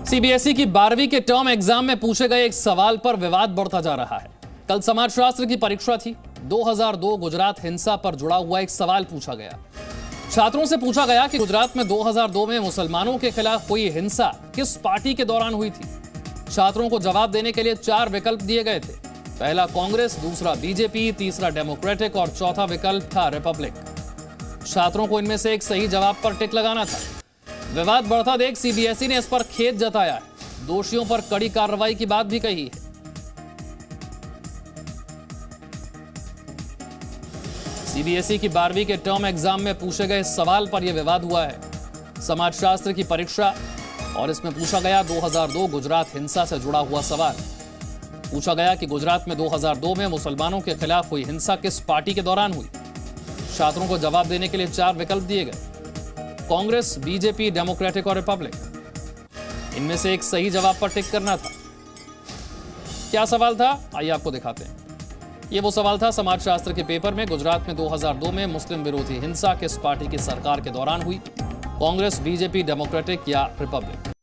CBSE की 12वीं के टर्म एग्जाम में पूछे गए एक सवाल पर विवाद बढ़ता जा रहा है। कल समाजशास्त्र की परीक्षा थी। 2002 गुजरात हिंसा पर जुड़ा हुआ एक सवाल पूछा गया। छात्रों से पूछा गया कि गुजरात में 2002 में मुसलमानों के खिलाफ हुई हिंसा किस पार्टी के दौरान हुई थी। छात्रों को जवाब देने के लिए 4 विकल्प दिए गए थे। पहला कांग्रेस, दूसरा बीजेपी, तीसरा डेमोक्रेटिक और चौथा विकल्प था रिपब्लिक। छात्रों को इनमें से एक सही जवाब पर टिक लगाना था। विवाद बढ़ता देख सीबीएसई ने इस पर खेद जताया है। दोषियों पर कड़ी कार्रवाई की बात भी कही है। सीबीएसई की 12वीं के टर्म एग्जाम में पूछे गए सवाल पर यह विवाद हुआ है। समाजशास्त्र की परीक्षा और इसमें पूछा गया 2002 गुजरात हिंसा से जुड़ा हुआ सवाल। पूछा गया कि गुजरात में 2002 में मुसलमानों के खिलाफ हुई हिंसा किस पार्टी के दौरान हुई। छात्रों को जवाब देने के लिए 4 विकल्प दिए गए। कांग्रेस, बीजेपी, डेमोक्रेटिक और रिपब्लिक। इनमें से एक सही जवाब पर टिक करना था। क्या सवाल था, आइए आपको दिखाते हैं। यह वो सवाल था समाजशास्त्र के पेपर में। गुजरात में 2002 में मुस्लिम विरोधी हिंसा किस पार्टी की सरकार के दौरान हुई। कांग्रेस, बीजेपी, डेमोक्रेटिक या रिपब्लिक।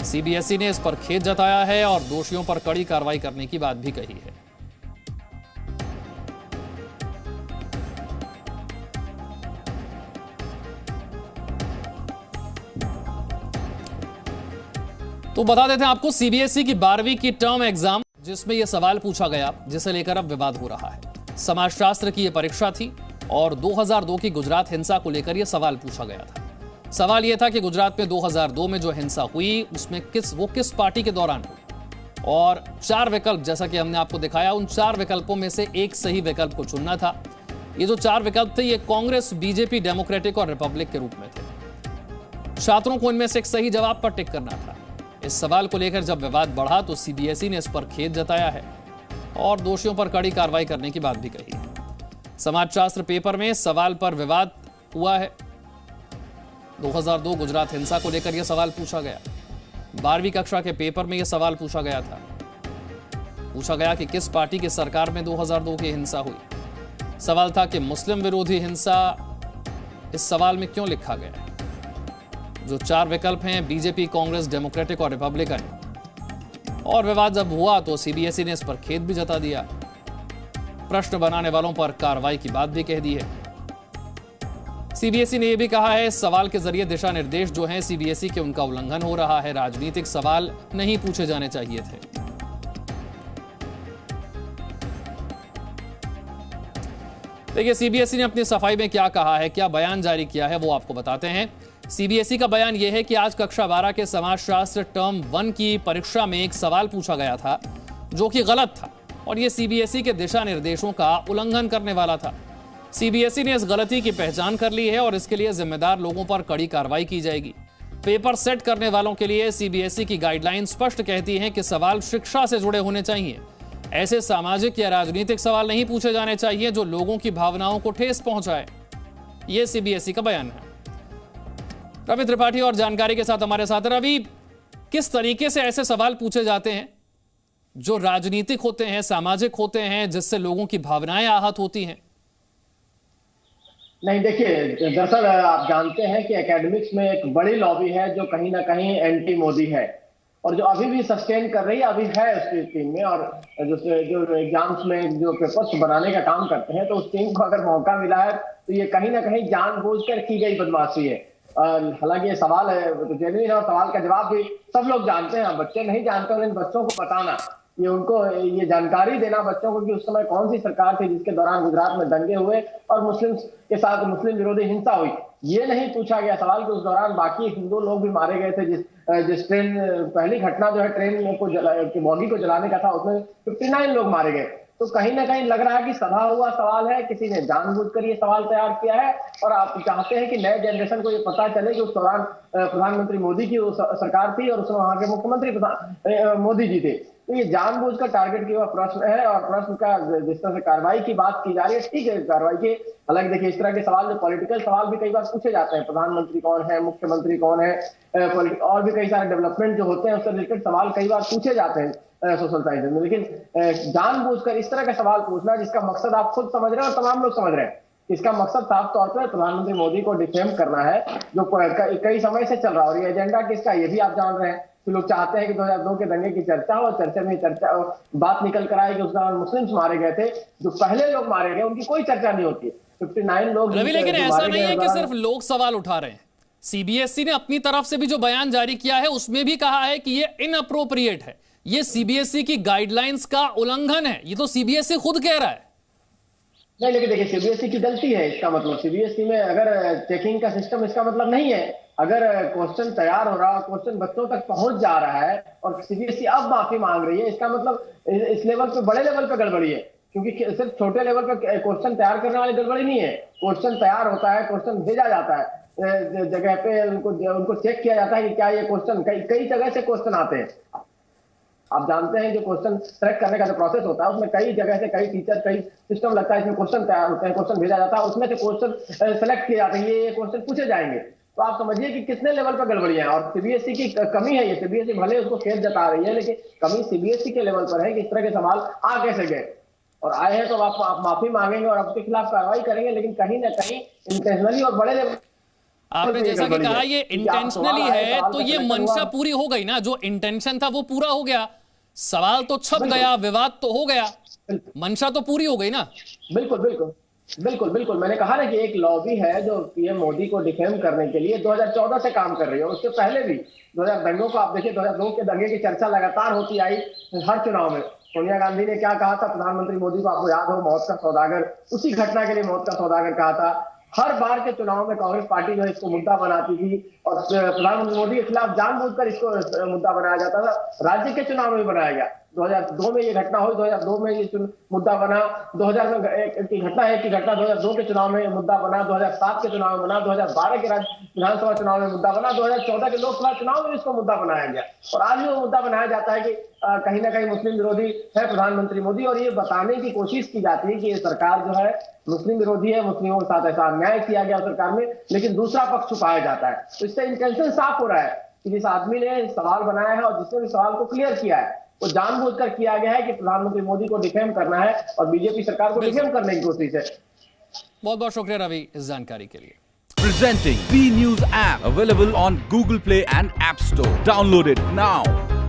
सीबीएसई ने इस पर खेद जताया है और दोषियों पर कड़ी कार्रवाई करने की बात भी कही है। तो बता देते हैं आपको, सीबीएसई की 12वीं की टर्म एग्जाम जिसमें यह सवाल पूछा गया, जिसे लेकर अब विवाद हो रहा है। समाजशास्त्र की यह परीक्षा थी और 2002 की गुजरात हिंसा को लेकर यह सवाल पूछा गया था। सवाल यह था कि गुजरात में 2002 में जो हिंसा हुई उसमें किस पार्टी के दौरान हुई। और 4 विकल्प, जैसा कि हमने आपको दिखाया, उन 4 विकल्पों में से एक सही विकल्प को चुनना था। ये जो 4 विकल्प थे, ये कांग्रेस, बीजेपी, डेमोक्रेटिक और रिपब्लिक के रूप में थे। छात्रों को इनमें से एक सही जवाब पर टिक करना था। इस सवाल को लेकर जब विवाद बढ़ा तो सीबीएसई ने इस पर खेद जताया है और दोषियों पर कड़ी कार्रवाई करने की बात भी कही है। समाजशास्त्र पेपर में सवाल पर विवाद हुआ है। 2002 गुजरात हिंसा को लेकर यह सवाल पूछा गया। 12वीं कक्षा के पेपर में यह सवाल पूछा गया था। पूछा गया कि किस पार्टी की सरकार में 2002 की हिंसा हुई। सवाल था कि मुस्लिम विरोधी हिंसा इस सवाल में क्यों लिखा गया है। जो 4 विकल्प हैं, बीजेपी, कांग्रेस, डेमोक्रेटिक और रिपब्लिकन। और विवाद जब हुआ तो सीबीएसई ने इस पर खेद भी जता दिया। प्रश्न बनाने वालों पर कार्रवाई की बात भी कह दी है। सीबीएसई ने यह भी कहा है, इस सवाल के जरिए दिशा निर्देश जो हैं सीबीएसई के, उनका उल्लंघन हो रहा है। राजनीतिक सवाल नहीं पूछे जाने चाहिए थे। देखिए, सीबीएसई ने अपनी सफाई में क्या कहा है, क्या बयान जारी किया है, वो आपको बताते हैं। सीबीएसई का बयान यह है कि आज कक्षा 12 के समाजशास्त्र टर्म 1 की परीक्षा में एक सवाल पूछा गया था जो कि गलत था और यह सीबीएसई के दिशा निर्देशों का उल्लंघन करने वाला था। सीबीएसई ने इस गलती की पहचान कर ली है और इसके लिए जिम्मेदार लोगों पर कड़ी कार्रवाई की जाएगी। पेपर सेट करने वालों के लिए सीबीएसई की गाइडलाइन स्पष्ट कहती है कि सवाल शिक्षा से जुड़े होने चाहिए। ऐसे सामाजिक या राजनीतिक सवाल नहीं पूछे जाने चाहिए जो लोगों की भावनाओं को ठेस पहुंचाए। यह सीबीएसई का बयान है। रवि त्रिपाठी और जानकारी के साथ हमारे साथ। रवि, किस तरीके से ऐसे सवाल पूछे जाते हैं जो राजनीतिक होते हैं, सामाजिक होते हैं, जिससे लोगों की भावनाएं आहत होती हैं? नहीं, देखिए, दरअसल आप जानते हैं कि एकेडमिक्स में एक बड़ी लॉबी है जो कहीं ना कहीं एंटी मोदी है और जो अभी भी सस्टेन कर रही है, अभी है उसकी टीम में। और जो एग्जाम्स में जो पेपर्स बनाने का काम करते हैं, तो उस टीम को अगर मौका मिला है तो ये कहीं ना कहीं जानबूझकर की गई बदमाशी है। हालांकि ये सवाल है तो जेन्युइन है और सवाल का जवाब भी सब लोग जानते हैं। बच्चे नहीं जानते और इन बच्चों को बताना, ये उनको ये जानकारी देना बच्चों को कि उस समय कौन सी सरकार थी जिसके दौरान गुजरात में दंगे हुए और मुस्लिम के साथ मुस्लिम विरोधी हिंसा हुई। ये नहीं पूछा गया सवाल कि उस दौरान बाकी हिंदू लोग भी मारे गए थे। जिस ट्रेन, पहली घटना जो है ट्रेन को बॉगी को जलाने का था, उसमें 59 लोग मारे गए। तो कहीं ना कहीं लग रहा है कि सधा हुआ सवाल है, किसी ने जानबूझकर ये सवाल तैयार किया है और आप चाहते हैं कि नए जनरेशन को ये पता चले कि उस दौरान प्रधानमंत्री मोदी की सरकार थी और उसमें वहां के मुख्यमंत्री मोदी जी थे। तो ये जानबूझकर टारगेट किया हुआ प्रश्न है और प्रश्न का जिस तरह से कार्रवाई की बात की जा रही है, ठीक है, कार्रवाई की। हालांकि देखिए, इस तरह के सवाल, जो पॉलिटिकल सवाल भी कई बार पूछे जाते हैं, प्रधानमंत्री कौन है, मुख्यमंत्री कौन है, और भी कई सारे डेवलपमेंट जो होते हैं उससे रिलेटेड सवाल कई बार पूछे जाते हैं सोशल साइंस में। लेकिन जानबूझकर इस तरह का सवाल पूछना जिसका मकसद आप खुद समझ रहे हैं और तमाम लोग समझ रहे हैं इसका मकसद साफ तौर पर प्रधानमंत्री मोदी को डिफेम करना है, जो कई समय से चल रहा है। और ये एजेंडा किसका, ये भी आप जान रहे हैं कि लोग चाहते हैं कि 2002 के दंगे की चर्चा हो, और चर्चा में बात निकल कर आए कि उस दौरान मुस्लिम्स मारे गए थे। जो पहले लोग मारे गए उनकी कोई चर्चा नहीं होती। 59 लोग रवि, लेकिन ऐसा नहीं है कि सिर्फ लोग सवाल उठा रहे हैं। सीबीएसई ने अपनी तरफ से भी जो बयान जारी किया है उसमें भी कहा है कि ये इनअप्रोप्रिएट है, ये सीबीएसई की गाइडलाइंस का उल्लंघन है। ये तो सीबीएसई खुद कह रहा है। नहीं, लेकिन देखिए सीबीएसई की गलती है। इसका मतलब सीबीएसई में अगर चेकिंग का सिस्टम, इसका मतलब नहीं है अगर क्वेश्चन तैयार हो रहा है, क्वेश्चन बच्चों तक पहुंच जा रहा है और सीबीएसई अब माफी मांग रही है, इसका मतलब इस लेवल पे, बड़े लेवल पे गड़बड़ी है। क्योंकि सिर्फ छोटे लेवल पे क्वेश्चन तैयार करने वाली गड़बड़ी नहीं है। क्वेश्चन तैयार होता है, क्वेश्चन भेजा जाता है जगह पे, उनको चेक किया जाता है कि क्या ये क्वेश्चन, कई जगह से क्वेश्चन आते हैं। आप जानते हैं जो क्वेश्चन सेलेक्ट करने का जो प्रोसेस होता है उसमें कई जगह से कई टीचर, कई सिस्टम लगता है, इसमें क्वेश्चन तैयार होते हैं, क्वेश्चन भेजा जाता है, उसमें से क्वेश्चन सेलेक्ट किए जाते हैं, ये क्वेश्चन पूछे जाएंगे। तो आप समझिए कि कितने लेवल पर गड़बड़ियां हैं और सीबीएसई की कमी है। ये सीबीएसई भले उसको खेद जता रही है, लेकिन कमी सीबीएसई के लेवल पर है कि इस तरह के सवाल आ कैसे गए, और आए हैं तो आप माफी मांगेंगे और आपके खिलाफ कार्रवाई करेंगे, लेकिन कहीं ना कहीं इंटेंशनली और बड़े लेवल। आपने जैसा कि कहा ये इंटेंशनली है, तो ये मंशा पूरी हो गई ना, जो इंटेंशन था वो पूरा हो गया, सवाल तो छप गया, विवाद तो हो गया, मंशा तो पूरी हो गई ना। बिल्कुल बिल्कुल बिल्कुल बिल्कुल। मैंने कहा ना कि एक लॉबी है जो पीएम मोदी को डिफेम करने के लिए 2014 से काम कर रही है। उससे पहले भी 2000 दंगों को आप देखिए, 2002 के दंगे की चर्चा लगातार होती आई हर चुनाव में। सोनिया गांधी ने क्या कहा था प्रधानमंत्री मोदी को, आपको याद हो, मौत का सौदागर, उसी घटना के लिए मौत का सौदागर कहा था। हर बार के चुनाव में कांग्रेस पार्टी जो है इसको मुद्दा बनाती थी और प्रधानमंत्री मोदी के खिलाफ जानबूझकर इसको मुद्दा बनाया जाता था। राज्य के चुनाव में भी बनाया गया। 2002 में ये घटना हुई, 2002 में ये मुद्दा बना, 2000 में की घटना है कि घटना 2002 के चुनाव में मुद्दा बना, 2007 के चुनाव में बना, 2012 के विधानसभा चुनाव में मुद्दा बना, 2014 के लोकसभा चुनाव में इसको मुद्दा बनाया गया। और आज भी वो मुद्दा बनाया जाता है कि कहीं ना कहीं मुस्लिम विरोधी है प्रधानमंत्री मोदी, और ये बताने की कोशिश की जाती है कि ये सरकार जो है मुस्लिम विरोधी है, मुस्लिमों के साथ ऐसा अन्याय किया गया सरकार में, लेकिन दूसरा पक्ष छुपाया जाता है। तो इससे इंटेंशन साफ हो रहा है कि जिस आदमी ने सवाल बनाया है और जिसने भी सवाल को क्लियर किया है वो जानबूझकर किया गया है कि प्रधानमंत्री मोदी को डिफेम करना है और बीजेपी सरकार को डिफेम करने की कोशिश है। बहुत बहुत शुक्रिया रवि इस जानकारी के लिए। Presenting B News app available on Google Play and App Store. Download it now.